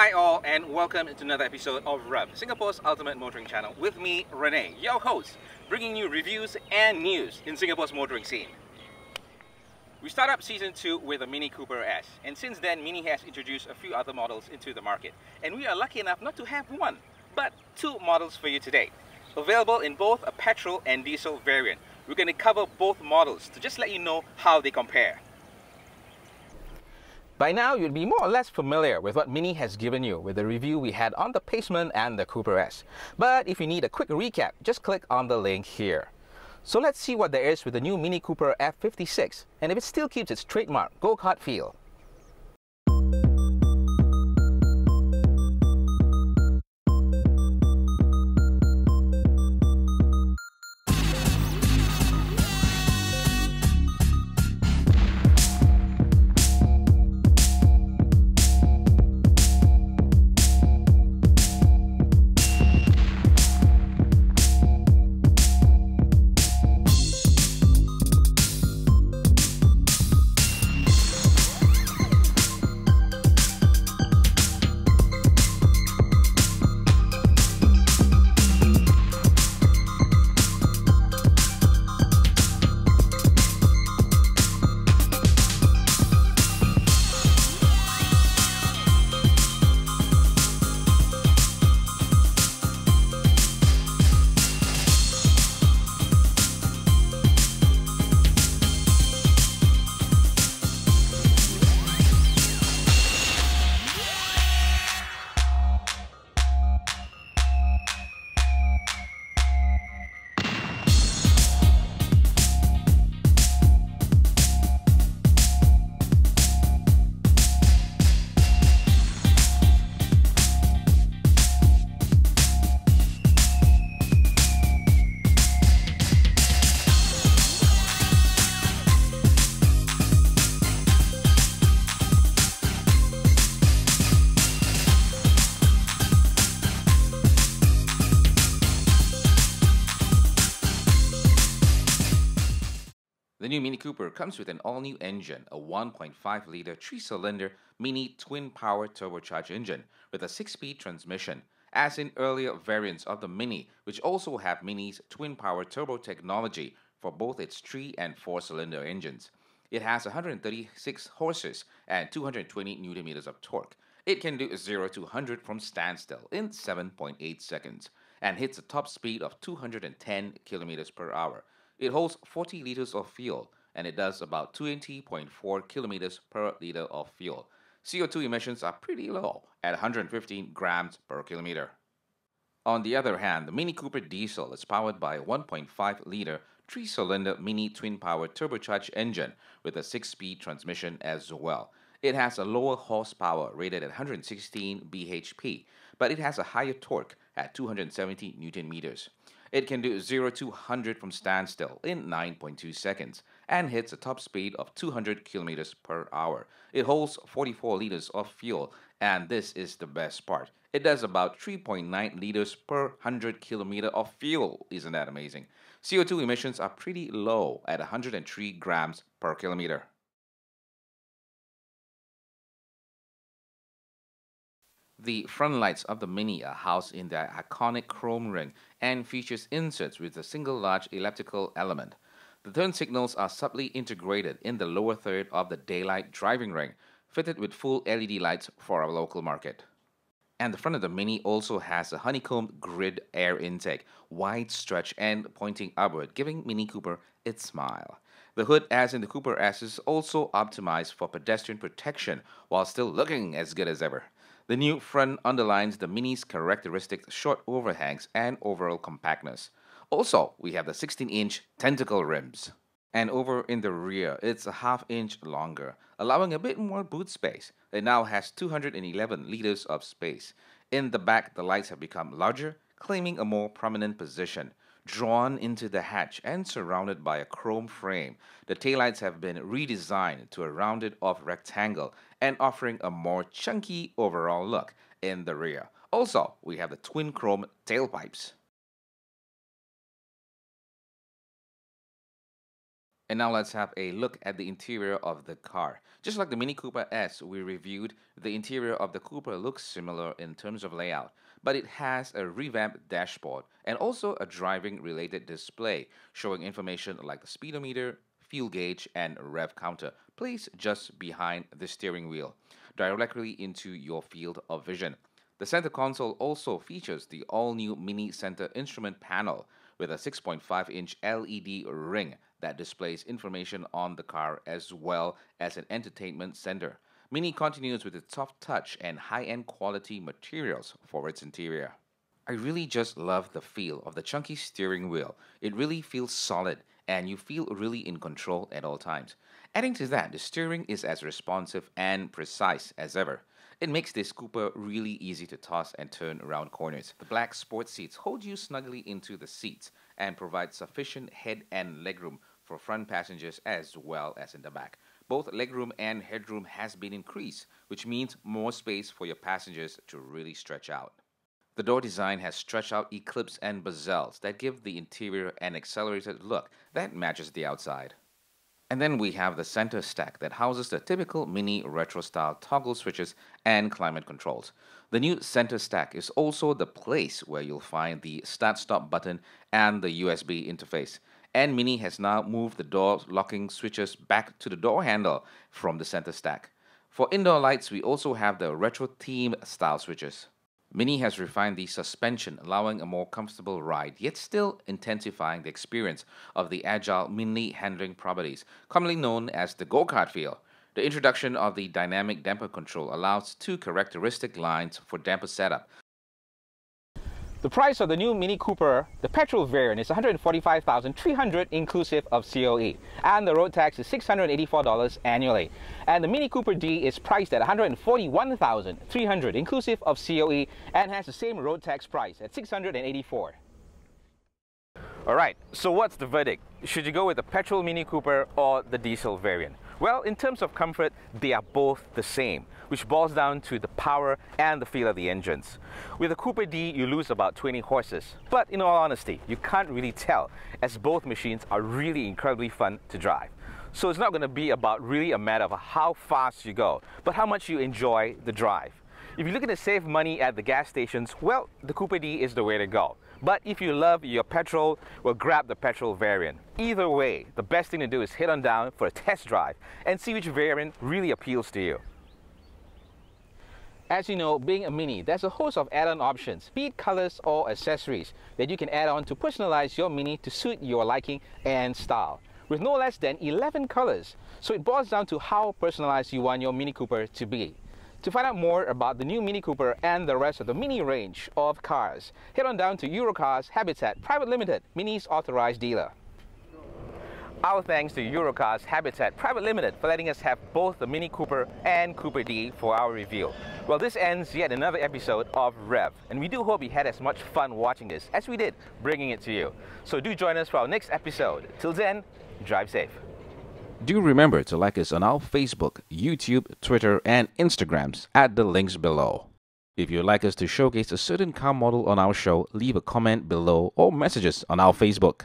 Hi all, and welcome to another episode of Revv, Singapore's ultimate motoring channel, with me, Renee, your host, bringing you reviews and news in Singapore's motoring scene. We start up Season 2 with a Mini Cooper S, and since then Mini has introduced a few other models into the market, and we are lucky enough not to have one, but two models for you today. Available in both a petrol and diesel variant. We're going to cover both models to just let you know how they compare. By now, you'd be more or less familiar with what Mini has given you with the review we had on the Paceman and the Cooper S. But if you need a quick recap, just click on the link here. So let's see what there is with the new Mini Cooper F56, and if it still keeps its trademark go-kart feel. The new Mini Cooper comes with an all-new engine, a 1.5-litre 3-cylinder Mini twin-power turbocharged engine with a 6-speed transmission, as in earlier variants of the Mini, which also have Mini's twin-power turbo technology for both its 3- and 4-cylinder engines. It has 136 horses and 220 Nm of torque. It can do 0 to 100 from standstill in 7.8 seconds and hits a top speed of 210 km per hour. It holds 40 liters of fuel, and it does about 20.4 kilometers per liter of fuel. CO2 emissions are pretty low at 115 grams per kilometer. On the other hand, the Mini Cooper Diesel is powered by a 1.5-liter 3-cylinder Mini twin-power turbocharged engine with a 6-speed transmission as well. It has a lower horsepower rated at 116 bhp, but it has a higher torque at 270 Newton meters. It can do 0 to 100 from standstill in 9.2 seconds and hits a top speed of 200 km per hour. It holds 44 liters of fuel, and this is the best part. It does about 3.9 liters per 100 km of fuel. Isn't that amazing? CO2 emissions are pretty low at 103 grams per kilometer. The front lights of the Mini are housed in their iconic chrome ring and features inserts with a single large elliptical element. The turn signals are subtly integrated in the lower third of the daylight driving ring, fitted with full LED lights for our local market. And the front of the Mini also has a honeycombed grid air intake, wide stretch and pointing upward, giving Mini Cooper its smile. The hood, as in the Cooper S, is also optimized for pedestrian protection while still looking as good as ever. The new front underlines the Mini's characteristic short overhangs and overall compactness. Also, we have the 16-inch tentacle rims. And over in the rear, it's a half-inch longer, allowing a bit more boot space. It now has 211 liters of space. In the back, the lights have become larger, claiming a more prominent position. Drawn into the hatch and surrounded by a chrome frame, the taillights have been redesigned to a rounded-off rectangle and offering a more chunky overall look in the rear. Also, we have the twin chrome tailpipes. And now let's have a look at the interior of the car. Just like the Mini Cooper S we reviewed, the interior of the Cooper looks similar in terms of layout, but it has a revamped dashboard and also a driving-related display showing information like the speedometer, fuel gauge, and rev counter placed just behind the steering wheel, directly into your field of vision. The center console also features the all-new Mini Center Instrument Panel with a 6.5-inch LED ring that displays information on the car as well as an entertainment center. Mini continues with its soft touch and high-end quality materials for its interior. I really just love the feel of the chunky steering wheel. It really feels solid and you feel really in control at all times. Adding to that, the steering is as responsive and precise as ever. It makes this Cooper really easy to toss and turn around corners. The black sports seats hold you snugly into the seats and provide sufficient head and legroom for front passengers as well as in the back. Both legroom and headroom has been increased, which means more space for your passengers to really stretch out. The door design has stretched out eclipse and bezels that give the interior an accelerated look that matches the outside. And then we have the center stack that houses the typical Mini retro-style toggle switches and climate controls. The new center stack is also the place where you'll find the start-stop button and the USB interface. And Mini has now moved the door locking switches back to the door handle from the center stack. For indoor lights, we also have the retro-theme style switches. Mini has refined the suspension, allowing a more comfortable ride, yet still intensifying the experience of the agile Mini handling properties, commonly known as the go-kart feel. The introduction of the dynamic damper control allows two characteristic lines for damper setup. The price of the new Mini Cooper, the petrol variant, is $145,300 inclusive of COE, and the road tax is $684 annually. And the Mini Cooper D is priced at $141,300 inclusive of COE and has the same road tax price at $684. Alright, so what's the verdict? Should you go with the petrol Mini Cooper or the diesel variant? Well, in terms of comfort, they are both the same, which boils down to the power and the feel of the engines. With the Cooper D, you lose about 20 horses, but in all honesty, you can't really tell, as both machines are really incredibly fun to drive. So it's not going to be about really a matter of how fast you go, but how much you enjoy the drive. If you're looking to save money at the gas stations, well, the Cooper D is the way to go. But if you love your petrol, well, grab the petrol variant. Either way, the best thing to do is head on down for a test drive and see which variant really appeals to you. As you know, being a Mini, there's a host of add-on options, be it colors or accessories, that you can add on to personalize your Mini to suit your liking and style, with no less than 11 colors. So it boils down to how personalized you want your Mini Cooper to be. To find out more about the new Mini Cooper and the rest of the Mini range of cars, head on down to Eurocars Habitat Private Limited, Mini's authorized dealer. Our thanks to Eurocars Habitat Private Limited for letting us have both the Mini Cooper and Cooper D for our review. Well, this ends yet another episode of Revv, and we do hope you had as much fun watching this as we did bringing it to you. So do join us for our next episode. Till then, drive safe. Do remember to like us on our Facebook, YouTube, Twitter, and Instagrams at the links below. If you'd like us to showcase a certain car model on our show, leave a comment below or message us on our Facebook.